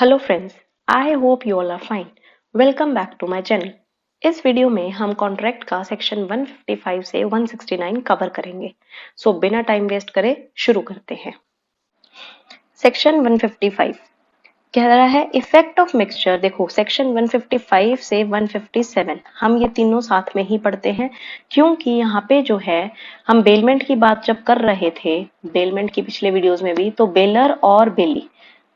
Hello friends, I hope you all are fine. Welcome back to my channel. इस video में हम contract का section 155 से 169 cover करेंगे। बिना टाइम वेस्ट करे शुरू करते हैं। सेक्शन 155 कह रहा है इफेक्ट ऑफ मिक्सचर। देखो, सेक्शन 155 से 157 हम ये तीनों साथ में ही पढ़ते हैं, क्योंकि यहाँ पे जो है हम बेलमेंट की बात जब कर रहे थे, बेलमेंट की पिछले वीडियोस में भी, तो बेलर और बेली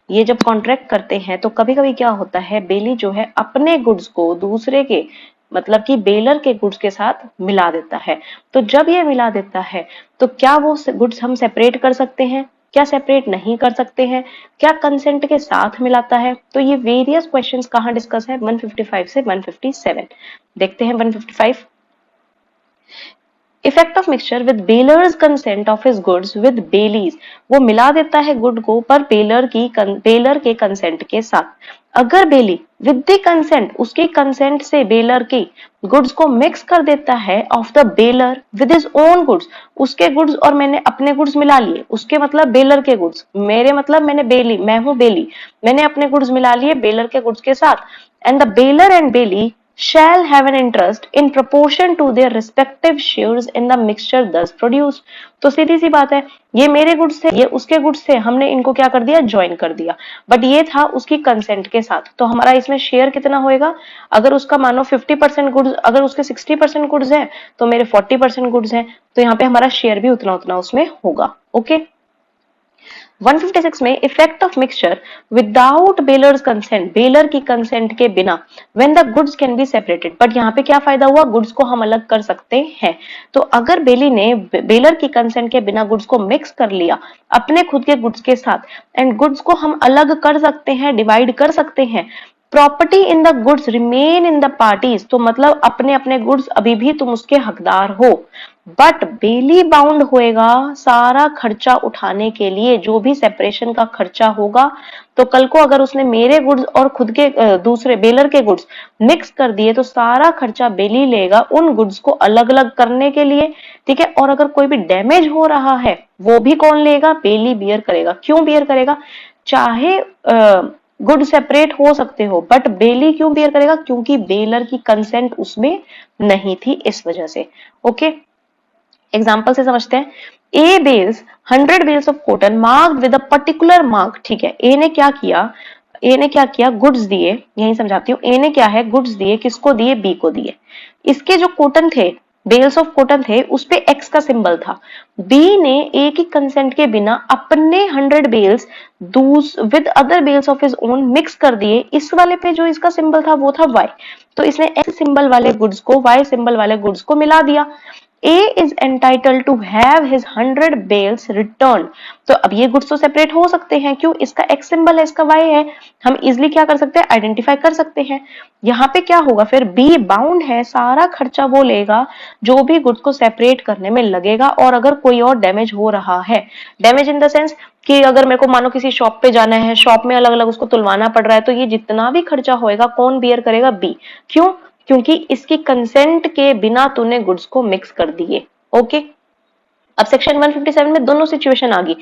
ये जब कॉन्ट्रैक्ट करते हैं तो कभी कभी क्या होता है, बेली जो है अपने गुड्स को दूसरे के मतलब कि बेलर के गुड्स के साथ मिला देता है। तो जब ये मिला देता है तो क्या वो गुड्स हम सेपरेट कर सकते हैं, क्या सेपरेट नहीं कर सकते हैं, क्या कंसेंट के साथ मिलाता है? तो ये वेरियस क्वेश्चंस कहाँ डिस्कस है, 155 से 157। देखते हैं 155। Effect of mixture with bailor's consent of his goods with bailee's. वो मिला देता है गुड को पर बेलर के कंसेंट के साथ। अगर बेली विद द कंसेंट, उसके कंसेंट से बेलर की गुड्स को मिक्स कर देता है of the baler with his own goods, उसके गुड्स और मैंने अपने गुड्स मिला लिए, उसके मतलब बेलर के गुड्स, मेरे मतलब मैंने बेली, मैं हूं बेली, मैंने अपने गुड्स मिला लिए बेलर के गुड्स के साथ। And the bailor and bailee shall have an interest in proportion to their respective shares in the mixture thus produced। तो सीधी सी बात है, ये मेरे गुड्स थे, ये उसके गुड्स थे, हमने इनको क्या कर दिया, ज्वाइन कर दिया, बट ये था उसकी कंसेंट के साथ। तो हमारा इसमें शेयर कितना होएगा, अगर उसका मानो 50% गुड्स, अगर उसके 60% गुड्स हैं तो मेरे 40% गुड्स हैं, तो यहाँ पे हमारा शेयर भी उतना उतना उसमें होगा। ओके। 156 में effect of mixture without bailor's consent, bailor की कंसेंट के बिना, when the goods can be separated. But यहाँ पे क्या फायदा हुआ, गुड्स को हम अलग कर सकते हैं। तो अगर बेली ने बेलर की कंसेंट के बिना गुड्स को मिक्स कर लिया अपने खुद के गुड्स के साथ, एंड गुड्स को हम अलग कर सकते हैं, डिवाइड कर सकते हैं, property in the goods remain in the parties, तो मतलब अपने अपने गुड्स अभी भी तुम उसके हकदार हो। बट बेली बाउंड होएगा सारा खर्चा उठाने के लिए, जो भी सेपरेशन का खर्चा होगा। तो कल को अगर उसने मेरे गुड्स और खुद के दूसरे बेलर के गुड्स मिक्स कर दिए तो सारा खर्चा बेली लेगा उन गुड्स को अलग अलग करने के लिए। ठीक है। और अगर कोई भी डैमेज हो रहा है वो भी कौन लेगा, बेली बियर करेगा। क्यों बियर करेगा, चाहे गुड सेपरेट हो सकते हो, बट बेली क्यों बियर करेगा, क्योंकि बेलर की कंसेंट उसमें नहीं थी, इस वजह से। ओके। एग्जाम्पल से समझते हैं। A bales 100 bales of cotton marked with a particular mark. ठीक है। ए ने क्या किया, गुड्स दिए, यही समझाती हूँ। ए ने क्या है, गुड्स दिए, किसको दिए, बी को दिए। इसके जो कॉटन थे, बेल्स ऑफ कॉटन थे, उस पे एक्स का सिंबल था। बी ने ए की कंसेंट के बिना अपने 100 bales with other bales of his own mix कर दिए। इस वाले पे जो इसका सिंबल था वो था वाई, तो इसने एक्स सिंबल वाले गुड्स को वाई सिंबल वाले गुड्स को मिला दिया। A is entitled to have his 100 bales returned। तो अब ये गुड्स तो सेपरेट हो सकते हैं, क्यों, इसका X सिंबल है, इसका Y है, हम इजिली क्या कर सकते हैं, आइडेंटिफाई कर सकते हैं। यहाँ पे क्या होगा फिर, B बाउंड है, सारा खर्चा वो लेगा जो भी गुड्स को सेपरेट करने में लगेगा। और अगर कोई और डैमेज हो रहा है, डैमेज इन द सेंस कि अगर मेरे को मानो किसी शॉप पे जाना है, शॉप में अलग अलग उसको तुलवाना पड़ रहा है, तो ये जितना भी खर्चा होएगा कौन बियर करेगा, बी। क्यों, क्योंकि इसकी कंसेंट के बिना तूने गुड्स को मिक्स कर दिए। ओके। अब सेक्शन 157 में दोनों सिचुएशन आ गई,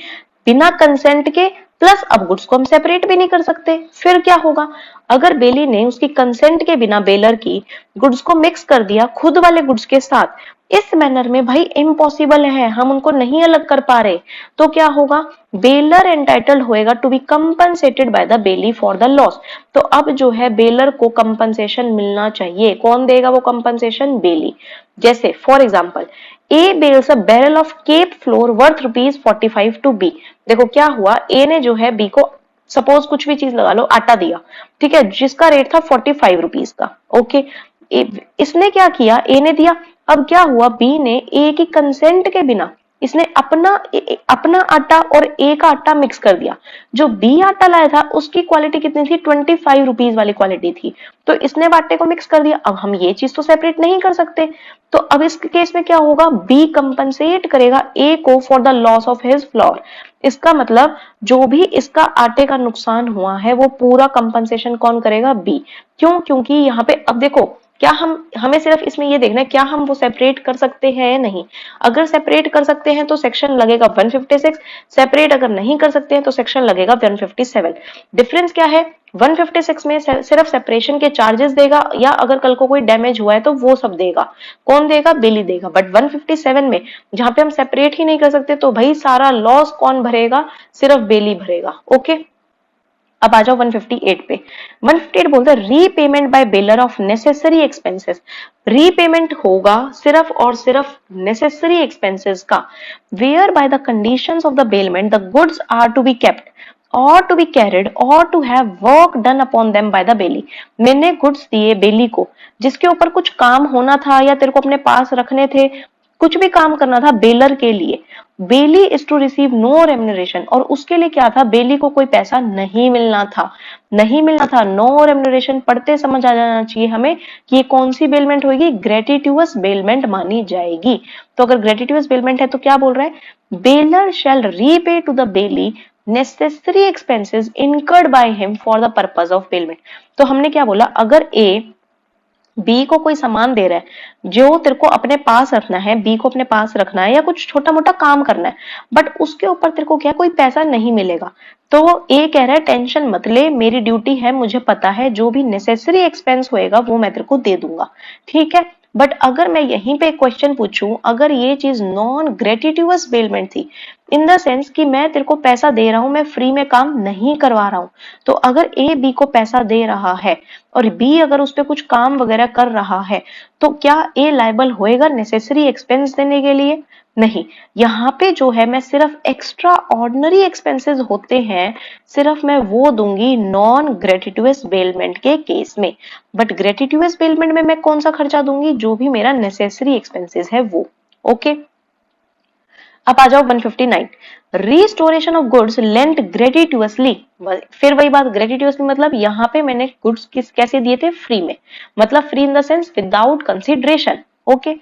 बिना कंसेंट के प्लस अब गुड्स को हम सेपरेट भी नहीं कर सकते। फिर क्या होगा, अगर बेली ने उसकी कंसेंट के बिना बेलर की गुड्स को मिक्स कर दिया खुद वाले गुड्स के साथ, इस मैनर में भाई इम्पॉसिबल है, हम उनको नहीं अलग कर पा रहे, तो क्या होगा, बेलर एंटाइटल्ड होएगा to be compensated by the bailee for the loss. तो अब जो है बेलर को कंपनसेशन मिलना चाहिए, कौन देगा वो कंपनसेशन, बेली। जैसे for example, A bails a barrel of cape flour worth ₹45 to be. देखो क्या हुआ, ए ने जो है बी को सपोज कुछ भी चीज लगा लो, आटा दिया, ठीक है, जिसका रेट था 45 रुपीज का। ओके। इसने क्या किया, ए ने दिया। अब क्या हुआ, बी ने ए की कंसेंट के बिना इसने अपना आटा और ए का आटा मिक्स कर दिया। जो बी आटा लाया था उसकी क्वालिटी कितनी थी, 25 रुपीज वाली क्वालिटी थी, तो इसने आटे को मिक्स कर दिया। अब हम ये चीज तो सेपरेट नहीं कर सकते, तो अब इस केस में क्या होगा, बी कंपनसेट करेगा ए को for the loss of his floor. इसका मतलब जो भी इसका आटे का नुकसान हुआ है वो पूरा कंपनसेशन कौन करेगा, बी। क्यों, क्योंकि यहाँ पे अब देखो, क्या हमें सिर्फ इसमें ये देखना है क्या हम वो सेपरेट कर सकते हैं या नहीं। अगर सेपरेट कर सकते हैं तो सेक्शन लगेगा 156, सेपरेट अगर नहीं कर सकते हैं तो सेक्शन लगेगा 157। डिफरेंस क्या है, 156 में सिर्फ सेपरेशन के चार्जेस देगा, या अगर कल को कोई डैमेज हुआ है तो वो सब देगा। कौन देगा? बेली देगा। बट 157 में जहां पे हम सेपरेट ही नहीं कर सकते, तो भाई सारा लॉस कौन भरेगा? सिर्फ बेली भरेगा। ओके, अब आ जाओ 158 पे। 158 बोलता है repayment by bailor of necessary expenses. Repayment होगा सिर्फ और सिर्फ नेसेसरी एक्सपेंसेस का, where by the conditions of the bailment the goods are to be kept और टू बी कैरिड और to have work done upon them by the bailee. मैंने goods दिए बेली को, जिसके ऊपर कुछ काम होना था या तेरे को अपने पास रखने थे, कुछ भी काम करना था बेलर के लिए। Bailee is to receive no remuneration, और उसके लिए क्या था? बेली को कोई पैसा नहीं मिलना था, नहीं मिलना था। नो रेम्यूनरेशन पढ़ते समझ आ जाना चाहिए हमें कि ये कौन सी बेलमेंट होगी? ग्रेटिट्यूअस बेलमेंट मानी जाएगी। तो अगर ग्रेटिट्यूअस बेलमेंट है तो क्या बोल रहा है? Bailor shall repay to the bailee necessary expenses incurred by him for the purpose of bailment. तो हमने क्या बोला? अगर ए बी को कोई सामान दे रहा है जो तेरे को अपने पास रखना है, बी को अपने पास रखना है या कुछ छोटा मोटा काम करना है, बट उसके ऊपर तेरे को क्या कोई पैसा नहीं मिलेगा, तो ए कह रहा है टेंशन मत ले, मेरी ड्यूटी है, मुझे पता है जो भी नेसेसरी एक्सपेंस होएगा वो मैं तेरे को दे दूंगा। ठीक है, बट अगर मैं यहीं पे एक क्वेश्चन पूछूं, अगर ये चीज नॉन ग्रेटिट्यूअस बेलमेंट थी, इन द सेंस कि मैं तेरे को पैसा दे रहा हूं, मैं फ्री में काम नहीं करवा रहा हूं, तो अगर ए बी को पैसा दे रहा है और बी अगर उस पर कुछ काम वगैरह कर रहा है, तो क्या ए लायबल होएगा नेसेसरी एक्सपेंस देने के लिए? नहीं। यहाँ पे जो है मैं सिर्फ एक्स्ट्रा ऑर्डिनरी एक्सपेंसेस होते हैं, सिर्फ मैं वो दूंगी नॉन ग्रेटिट्यूअस बेलमेंट के केस में। बट ग्रेटिट्यूअस बेलमेंट में मैं कौन सा खर्चा दूंगी? जो भी मेरा नेसेसरी एक्सपेंसेस है वो। ओके, अब आ जाओ 159। Restoration of goods lent gratuitously. फिर वही बात, ग्रेटिट्यूअसली मतलब यहाँ पे मैंने गुड्स कैसे दिए थे? फ्री में, मतलब free in the sense without consideration. Okay,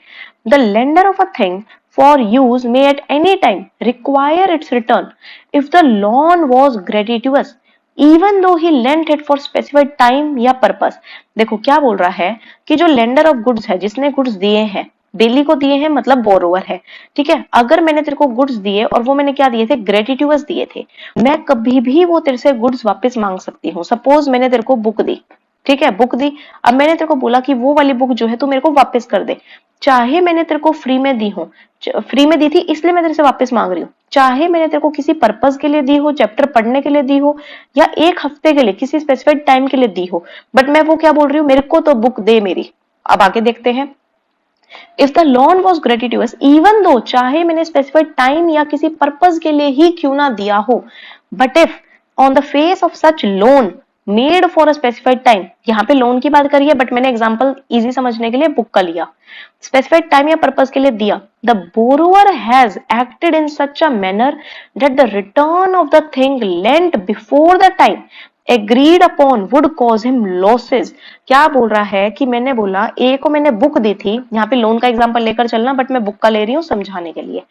the lender of a thing for use may at any time require its return if the loan was gratuitous even though he lent it for specified time या purpose। देखो क्या बोल रहा है कि जो lender of goods है, जिसने गुड्स दिए हैं, बेली को दिए हैं मतलब बोरोवर है। ठीक है, अगर मैंने तेरे को गुड्स दिए और वो मैंने क्या दिए थे? ग्रेटिट्यूअस दिए थे, मैं कभी भी वो तेरे से गुड्स वापस मांग सकती हूँ। सपोज मैंने तेरे को बुक दी, ठीक है, बुक दी, अब मैंने तेरे को बोला कि वो वाली बुक जो है तू मेरे को वापस कर दे। चाहे मैंने तेरे को फ्री में दी हो, फ्री में दी थी इसलिए मैं तेरे से वापस मांग रही हूँ, चाहे मैंने तेरे को किसी पर्पस के लिए दी हो, चैप्टर पढ़ने के लिए दी हो, या एक हफ्ते के लिए किसी स्पेसिफाइड टाइम के लिए दी हो, बट मैं वो क्या बोल रही हूँ? मेरे को तो बुक दे मेरी। अब आगे देखते हैं। If the loan was gratuitous even though, चाहे मैंने स्पेसिफाइड टाइम या किसी पर्पज के लिए ही क्यों ना दिया हो, but if on the face of such loan made for a specified time, यहाँ पे लोन की बात करी है बट मैंने एग्जांपल इजी समझने के लिए बुक का लिया, स्पेसिफाइड टाइम या पर्पज के लिए दिया, the borrower has acted in such a manner that the return of the thing lent before the time agreed upon would cause him losses. क्या बोल रहा है कि मैंने बोला ए को मैंने बुक दी थी, यहाँ पे लोन का एग्जांपल लेकर चलना बट मैं बुक का ले रही हूँ समझाने के लिए,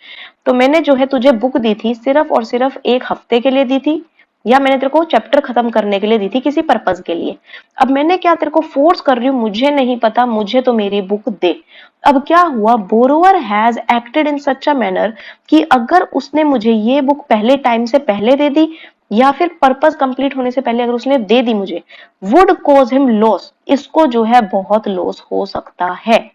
तो मैंने जो है तुझे बुक दी थी सिर्फ और सिर्फ एक हफ्ते के लिए दी थी, या मैंने तेरे को चैप्टर खत्म करने के लिए दी थी किसी पर्पज के लिए। अब मैंने क्या तेरे को फोर्स कर रही हूँ, मुझे नहीं पता, मुझे तो मेरी बुक दे। अब क्या हुआ? Borrower has acted in such a manner कि अगर उसने मुझे ये बुक पहले टाइम से पहले दे दी या फिर पर्पस कंप्लीट होने से पहले अगर उसने दे दी मुझे, वुड कॉज हिम लॉस, इसको जो है बहुत लॉस हो सकता है।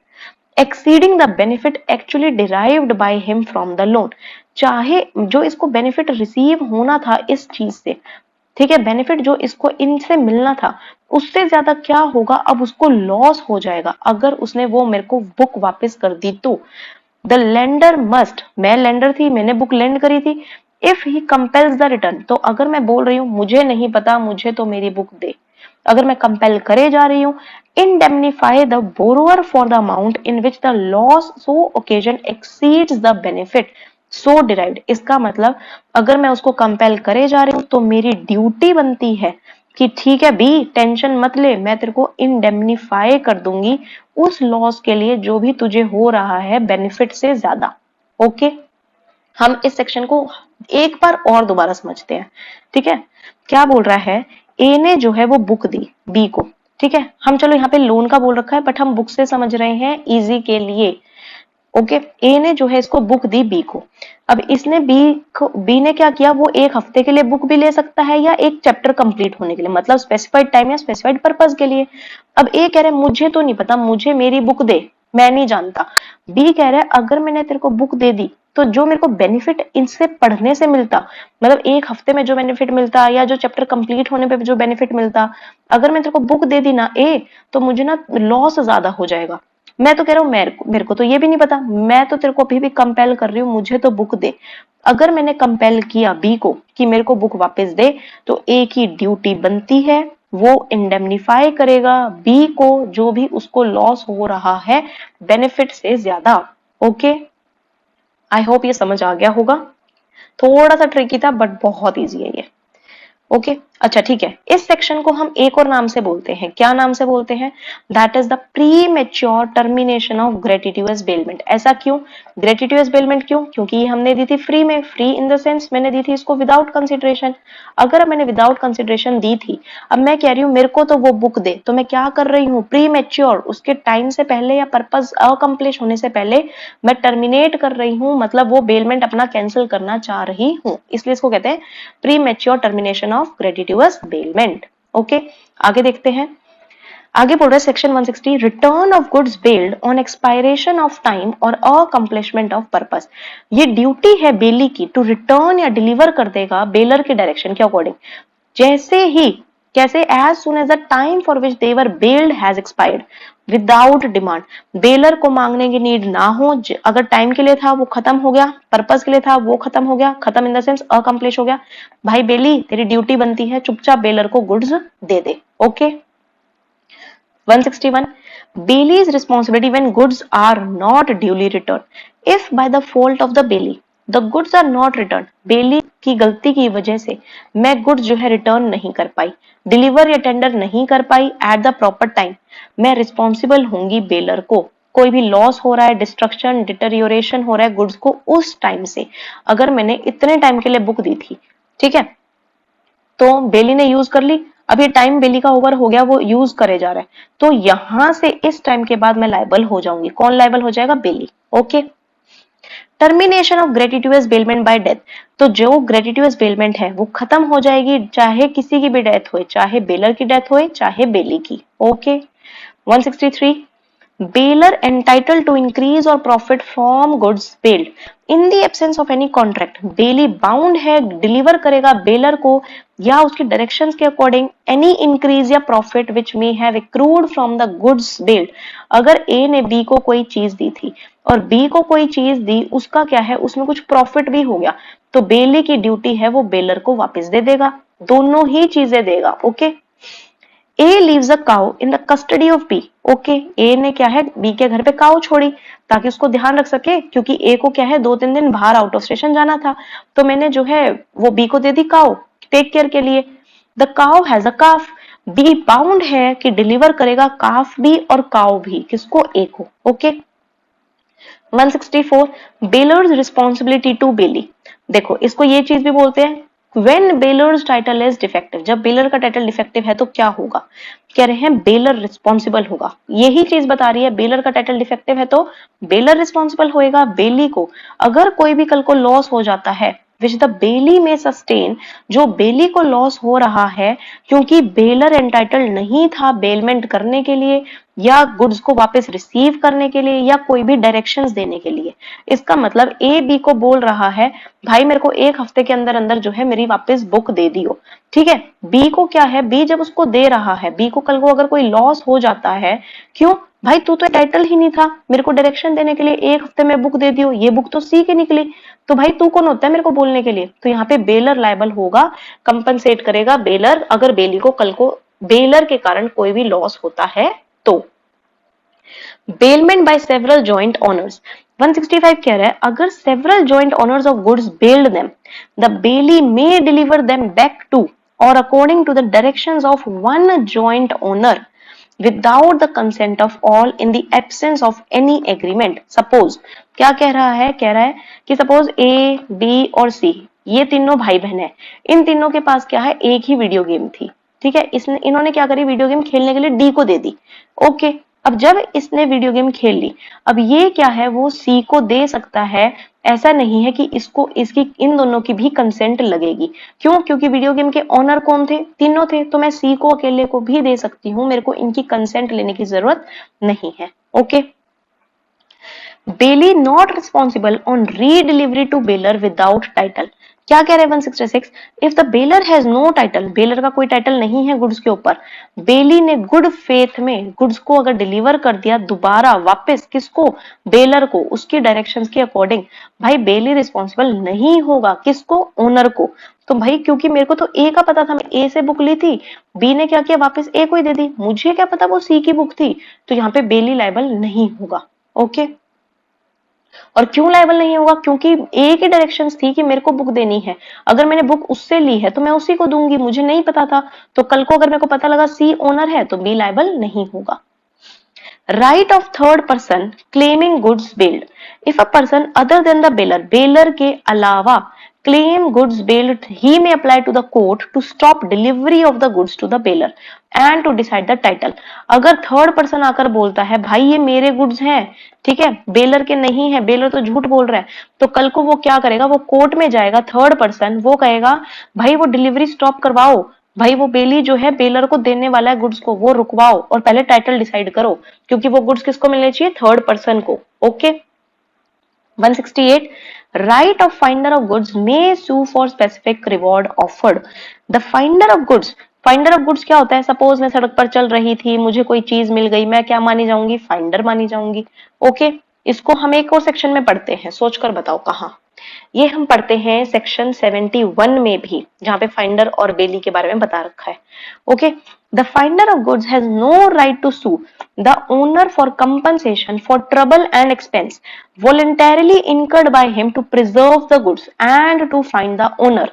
Exceeding the benefit actually derived by him from the loan, चाहे जो इसको बेनिफिट रिसीव होना था इस चीज से, ठीक है, बेनिफिट जो इसको इनसे मिलना था उससे ज्यादा क्या होगा, अब उसको लॉस हो जाएगा अगर उसने वो मेरे को बुक वापस कर दी तो। द लेंडर मस्ट, मैं लेंडर थी, मैंने बुक लेंड करी थी, if he compels the return, तो अगर मैं बोल रही हूँ मुझे नहीं पता, मुझे तो मेरी बुक दे, अगर मैं कंपेल करे जा रही हूँ, indemnify the borrower for the amount in which the loss so occasion exceeds the benefit so derived। इसका मतलब अगर मैं उसको कंपेल करे जा रही हूँ तो मेरी ड्यूटी बनती है कि ठीक है बी टेंशन मत ले, मैं तेरे को इंडेमनीफाई कर दूंगी उस लॉस के लिए जो भी तुझे हो रहा है बेनिफिट से ज्यादा। ओके, हम इस सेक्शन को एक बार और दोबारा समझते हैं। ठीक है, क्या बोल रहा है? ए ने जो है वो बुक दी बी को, ठीक है, हम चलो यहाँ पे लोन का बोल रखा है बट हम बुक से समझ रहे हैं इजी के लिए। ओके, ए ने जो है इसको बुक दी बी को। अब इसने बी ने क्या किया, वो एक हफ्ते के लिए बुक भी ले सकता है या एक चैप्टर कंप्लीट होने के लिए, मतलब स्पेसिफाइड टाइम या स्पेसिफाइड पर्पस के लिए। अब ए कह रहा है मुझे तो नहीं पता, मुझे मेरी बुक दे, मैं नहीं जानता। बी कह रहा है अगर मैंने तेरे को बुक दे दी तो जो मेरे को बेनिफिट इनसे पढ़ने से मिलता, मतलब एक हफ्ते में जो बेनिफिट मिलता या जो चैप्टर कंप्लीट होने पे जो बेनिफिट मिलता, अगर मैं तेरे को बुक दे दी ना ए, तो मुझे ना लॉस ज्यादा हो जाएगा। मैं तो कह रहा हूं मेरे को तो ये भी नहीं पता, मैं तो तेरे को अभी भी कंपेल कर रही हूँ, मुझे तो बुक दे। अगर मैंने कंपेल किया बी को कि मेरे को बुक वापस दे, तो ए की ड्यूटी बनती है, वो इंडेमनीफाई करेगा बी को जो भी उसको लॉस हो रहा है बेनिफिट से ज्यादा। ओके, आई होप ये समझ आ गया होगा। थोड़ा सा ट्रिकी था बट बहुत इजी है ये। ओके, अच्छा ठीक है, इस सेक्शन को हम एक और नाम से बोलते हैं, क्या नाम से बोलते हैं, that is the premature termination of gratuitous bailment. ऐसा क्यों, ग्रेटिट्यूअस बेलमेंट क्यों, क्योंकि ये हमने दी थी फ्री में, फ्री इन द सेंस मैंने दी थी इसको विदाउट कंसिडरेशन। अगर मैंने विदाउट कंसिडरेशन दी थी, अब मैं कह रही हूँ मेरे को तो वो बुक दे, तो मैं क्या कर रही हूँ, प्री मेच्योर, उसके टाइम से पहले या पर्पस अकम्प्लिश होने से पहले मैं टर्मिनेट कर रही हूँ, मतलब वो बेलमेंट अपना कैंसिल करना चाह रही हूँ, इसलिए इसको कहते हैं premature termination of gratuitous bailment. Okay, आगे देखते हैं। आगे बोल रहा है section 160, return of goods bailed on expiration of time और अकम्प्लिशमेंट ऑफ पर्पस। ये ड्यूटी है बेली की टू रिटर्न या डिलीवर कर देगा बेलर के डायरेक्शन के अकॉर्डिंग, जैसे ही, कैसे, as soon as the time for which they were bailed has expired without demand. Bailor को मांगने की नीड ना हो, अगर टाइम के लिए था वो खत्म हो गया, पर्पस के लिए था वो खत्म हो गया, खत्म इन द सेंस अकम्प्लिश हो गया, भाई बेली तेरी ड्यूटी बनती है चुपचाप बेलर को गुड्स दे दे। Okay, 161, Bailey's responsibility when goods are not duly returned. If by the fault of the Bailey the goods are not returned, Bailey की गलती की वजह से मैं गुड्स जो है रिटर्न नहीं कर पाई, डिलीवर या टेंडर नहीं कर पाई एट द प्रॉपर टाइम, मैं रिस्पॉन्सिबल होंगी बेलर को। कोई भी लॉस हो रहा है, डिस्ट्रक्शन, डिटेरियोरेशन हो रहा है गुड्स को उस टाइम से, अगर मैंने इतने टाइम के लिए बुक दी थी, ठीक है, तो बेली ने यूज कर ली, अब ये टाइम बेली का ओवर हो गया, वो यूज करे जा रहा है, तो यहां से इस टाइम के बाद मैं लायबल हो जाऊंगी। कौन लायबल हो जाएगा, bailee. Okay, termination of gratuitous bailment by death, तो जो ग्रेटिट्यूअस बेलमेंट है वो खत्म हो जाएगी चाहे किसी की भी डेथ हो, चाहे बेलर की डेथ हो चाहे बेली की। Okay, 163, Bailor entitled to increase or profit from goods bailed in the absence of any contract. Bailey bound है, डिलीवर करेगा बेलर को या उसकी डायरेक्शंस के अकॉर्डिंग एनी इंक्रीज या profit which may have accrued from the goods bailed. अगर A ने B को कोई चीज दी थी और बी को कोई चीज दी, उसका क्या है, उसमें कुछ प्रॉफिट भी हो गया, तो बेली की ड्यूटी है वो बेलर को वापस दे देगा, दोनों ही चीजें देगा। Okay, A leaves a cow in the custody of B. Okay, A ने क्या है, B के घर पे काऊ छोड़ी ताकि उसको ध्यान रख सके, क्योंकि A को क्या है 2-3 दिन बाहर आउट ऑफ स्टेशन जाना था, तो मैंने जो है वो B को दे दी काऊ टेक केयर के लिए। The cow has a calf, B bound है कि डिलीवर करेगा काफ भी और काऊ भी, किसको, A को। Okay, 164, bailor's responsibility to bailee. देखो इसको ये चीज भी बोलते हैं When Baylor's title is defective, जब बेलर का टाइटल डिफेक्टिव है तो क्या होगा, कह रहे हैं बेलर रिस्पॉन्सिबल होगा, यही चीज बता रही है, बेलर का टाइटल डिफेक्टिव है तो बेलर रिस्पॉन्सिबल होएगा बेली को। अगर कोई भी कल को लॉस हो जाता है विच द बेली में सस्टेन, जो बेली को लॉस हो रहा है क्योंकि बेलर एंटाइटल्ड नहीं था बेलमेंट करने के लिए या गुड्स को वापस रिसीव करने के लिए या कोई भी डायरेक्शंस देने के लिए, इसका मतलब ए बी को बोल रहा है भाई मेरे को एक हफ्ते के अंदर अंदर जो है मेरी वापस बुक दे दियो, ठीक है। बी को क्या है, बी जब उसको दे रहा है, बी को कल को अगर कोई लॉस हो जाता है, क्यों भाई तू तो टाइटल ही नहीं था मेरे को डायरेक्शन देने के लिए, एक हफ्ते में बुक दे दियो, ये बुक तो सी की निकली, तो भाई तू कौन होता है मेरे को बोलने के लिए, तो यहाँ पे बेलर लायबल होगा, कंपनसेट करेगा बेलर अगर बेली को कल को बेलर के कारण कोई भी लॉस होता है तो। Bailment by several joint owners, 165 कह रहा है अगर several joint owners of goods bailed them, the bailee may deliver them back to और according to the directions of one joint owner without the consent of all in the absence of any agreement. Suppose क्या कह रहा है, कह रहा है कि suppose A B और सी ये तीनों भाई बहन है, इन तीनों के पास क्या है, एक ही वीडियो गेम थी, ठीक है, इन्होंने क्या करी, वीडियो गेम खेलने के लिए डी को दे दी। ओके, अब जब इसने वीडियो गेम खेल ली, अब ये क्या है, वो सी को दे सकता है। ऐसा नहीं है कि इसको इसकी इन दोनों की भी कंसेंट लगेगी। क्यों? क्योंकि वीडियो गेम के ओनर कौन थे? तीनों थे। तो मैं सी को अकेले को भी दे सकती हूँ, मेरे को इनकी कंसेंट लेने की जरूरत नहीं है। Okay. Bailee not responsible on redelivery to bailor without title. क्या कह रहे हैं 166? If the bailor has no title, bailor का कोई टाइटल नहीं है गुड्स के ऊपर, बेली ने गुड फेथ में गुड्स को अगर डिलीवर कर दिया दोबारा वापस, किसको? बेलर को, उसकी डायरेक्शंस के अकॉर्डिंग, भाई बेली रिस्पॉन्सिबल नहीं होगा। किसको? ओनर को। तो भाई क्योंकि मेरे को तो ए का पता था, मैं ए से बुक ली थी, बी ने क्या किया, वापस ए को ही दे दी, मुझे क्या पता वो सी की बुक थी, तो यहाँ पे बेली लायबल नहीं होगा। ओके। और क्यों लायबल नहीं होगा? क्योंकि ए की डायरेक्शंस थी कि मेरे को बुक देनी है, अगर मैंने बुक उससे ली है तो मैं उसी को दूंगी, मुझे नहीं पता था। तो कल को अगर मेरे को पता लगा सी ओनर है तो बी लायबल नहीं होगा। Right of third person claiming goods build. If a person other than the baler, baler के अलावा claim goods billed, he may apply to the court to stop delivery of the goods to the bearer and to decide the title। अगर third person आकर बोलता है भाई ये मेरे goods हैं, ठीक है, बेलर के नहीं है, बेलर तो झूठ बोल रहा है, तो कल को वो क्या करेगा, वो कोर्ट में जाएगा, थर्ड पर्सन, वो कहेगा भाई वो डिलीवरी स्टॉप करवाओ, भाई वो बेली जो है बेलर को देने वाला है गुड्स को, वो रुकवाओ और पहले टाइटल डिसाइड करो, क्योंकि वो गुड्स किसको मिलने चाहिए? थर्ड पर्सन को। Okay. 168 right of finder of goods may sue for specific reward offered। the finder of goods, finder of goods क्या होता है? सपोज मैं सड़क पर चल रही थी, मुझे कोई चीज मिल गई, मैं क्या मानी जाऊंगी? फाइंडर मानी जाऊंगी। ओके। इसको हम एक और सेक्शन में पढ़ते हैं, सोचकर बताओ कहाँ। ये हम पढ़ते हैं सेक्शन 71 में भी, जहां पे फाइंडर और बेली के बारे में बता रखा है। Okay. The finder of goods has no right to sue the owner for compensation for trouble and expense voluntarily incurred by him to preserve the goods and to find the owner।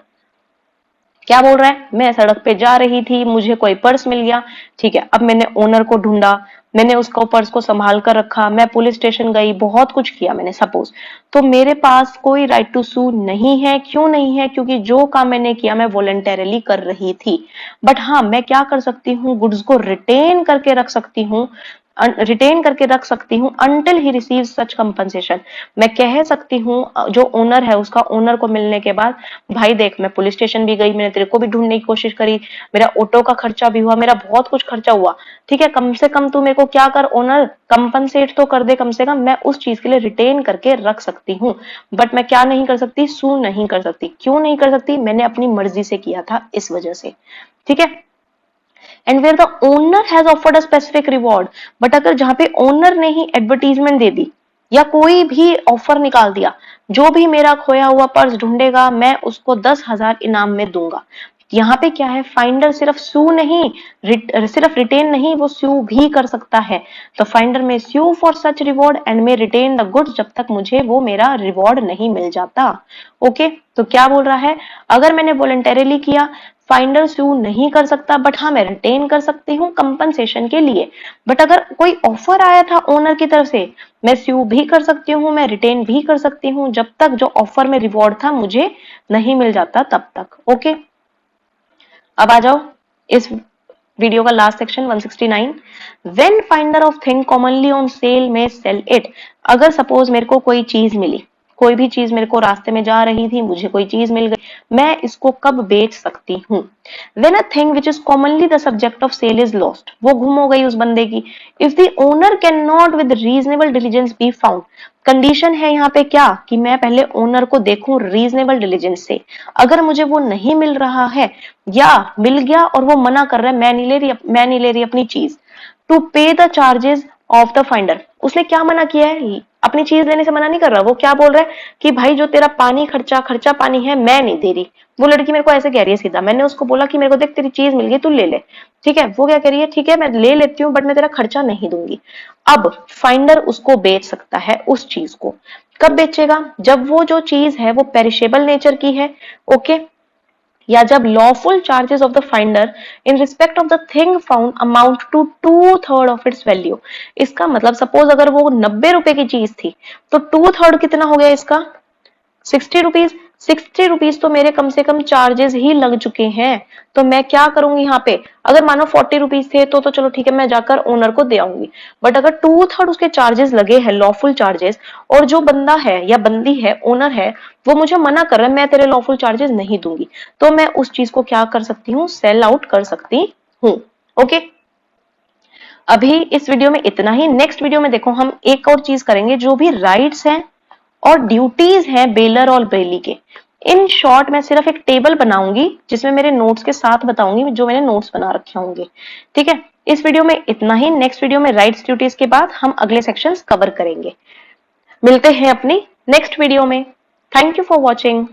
क्या बोल रहा है? मैं सड़क पे जा रही थी, मुझे कोई पर्स मिल गया, ठीक है, अब मैंने ओनर को ढूंढा, मैंने उसको पर्स को संभाल कर रखा, मैं पुलिस स्टेशन गई, बहुत कुछ किया मैंने सपोज, तो मेरे पास कोई राइट टू सू नहीं है। क्यों नहीं है? क्योंकि जो काम मैंने किया मैं वॉलंटरली कर रही थी। बट हाँ, मैं क्या कर सकती हूँ? गुड्स को रिटेन करके रख सकती हूँ, रिटेन करके रख सकती हूँ until he receive such compensation. मैं कह सकती हूँ जो ओनर है उसका, ओनर को मिलने के बाद, भाई देख मैं पुलिस स्टेशन भी गई, मैंने तेरे को भी ढूंढने की कोशिश करी, मेरा ऑटो का खर्चा भी हुआ, मेरा बहुत कुछ खर्चा हुआ, ठीक है, कम से कम तू मेरे को क्या कर ओनर, कंपनसेट तो कर दे कम से कम, मैं उस चीज के लिए रिटेन करके रख सकती हूँ। बट मैं क्या नहीं कर सकती? सू नहीं कर सकती। क्यों नहीं कर सकती? मैंने अपनी मर्जी से किया था, इस वजह से। ठीक है। And where the owner has offered a specific reward, but अगर जहां पे ओनर ने ही एडवर्टीजमेंट दे दी या कोई भी ऑफर निकाल दिया, जो भी मेरा खोया हुआ पर्स ढूंढेगा मैं उसको 10,000 इनाम में दूंगा। यहाँ पे क्या है? फाइंडर सिर्फ सू नहीं, सिर्फ रिटेन नहीं, वो सू भी कर सकता है। तो finder may sue for such reward and may retain the goods जब तक मुझे वो मेरा रिवॉर्ड नहीं मिल जाता। ओके। तो क्या बोल रहा है? अगर मैंने वॉलंटरीली किया, फाइंडर सू नहीं कर सकता, बट हाँ मैं रिटेन कर सकती हूँ कंपनसेशन के लिए। बट अगर कोई ऑफर आया था ओनर की तरफ से, मैं सू भी कर सकती हूँ, मैं रिटेन भी कर सकती हूँ, जब तक जो ऑफर में रिवॉर्ड था मुझे नहीं मिल जाता तब तक। ओके। अब आ जाओ इस वीडियो का last section 169। When finder of thing commonly on sale में सेल इट। अगर सपोज मेरे को कोई चीज मिली, कोई भी चीज मेरे को रास्ते में जा रही थी, मुझे कोई चीज मिल गई, मैं इसको कब बेच सकती हूँ? When a thing which is commonly the subject of sale is lost, वो गुम हो गई उस बंदे की। If the owner can not with reasonable diligence be found, condition है यहाँ पे क्या कि मैं पहले ओनर को देखूं रीजनेबल डिलीजेंस से। अगर मुझे वो नहीं मिल रहा है या मिल गया और वो मना कर रहा है, मैं नहीं ले रही अपनी चीज, टू पे the charges of the finder. उसने क्या मना किया है? अपनी चीज लेने से मना नहीं कर रहा, वो क्या बोल रहा है कि भाई जो तेरा पानी खर्चा पानी है मैं नहीं दे रही। वो लड़की मेरे को ऐसे कह रही है सीधा, मैंने उसको बोला कि मेरे को देख तेरी चीज मिल गई तू ले ले, ठीक है, वो क्या कह रही है, ठीक है मैं ले लेती हूँ बट मैं तेरा खर्चा नहीं दूंगी। अब फाइंडर उसको बेच सकता है उस चीज को। कब बेचेगा? जब वो जो चीज है वो पेरिशेबल नेचर की है, ओके, या जब lawful charges of the finder in respect of the thing found amount to 2/3 of its value. इसका मतलब सपोज अगर वो 90 रुपए की चीज थी तो 2/3 कितना हो गया इसका? ₹60, ₹60 तो मेरे कम से कम चार्जेस ही लग चुके हैं। तो मैं क्या करूंगी यहाँ पे, अगर मानो ₹40 थे तो चलो ठीक है, मैं जाकर ओनर को दे आऊंगी। बट अगर 2/3 उसके चार्जेस लगे हैं, लॉफुल चार्जेस, और जो बंदा है या बंदी है, ओनर है, वो मुझे मना कर रहा है मैं तेरे लॉफुल चार्जेस नहीं दूंगी, तो मैं उस चीज को क्या कर सकती हूँ, सेल आउट कर सकती हूँ। ओके, अभी इस वीडियो में इतना ही। नेक्स्ट वीडियो में देखो हम एक और चीज करेंगे, जो भी राइट्स हैं और ड्यूटीज हैं बेलर और बेली के। इन शॉर्ट मैं सिर्फ एक टेबल बनाऊंगी जिसमें मेरे नोट्स के साथ बताऊंगी जो मैंने नोट्स बना रखे होंगे। ठीक है, इस वीडियो में इतना ही। नेक्स्ट वीडियो में राइट्स ड्यूटीज के बाद हम अगले सेक्शंस कवर करेंगे। मिलते हैं अपनी नेक्स्ट वीडियो में। Thank you for watching.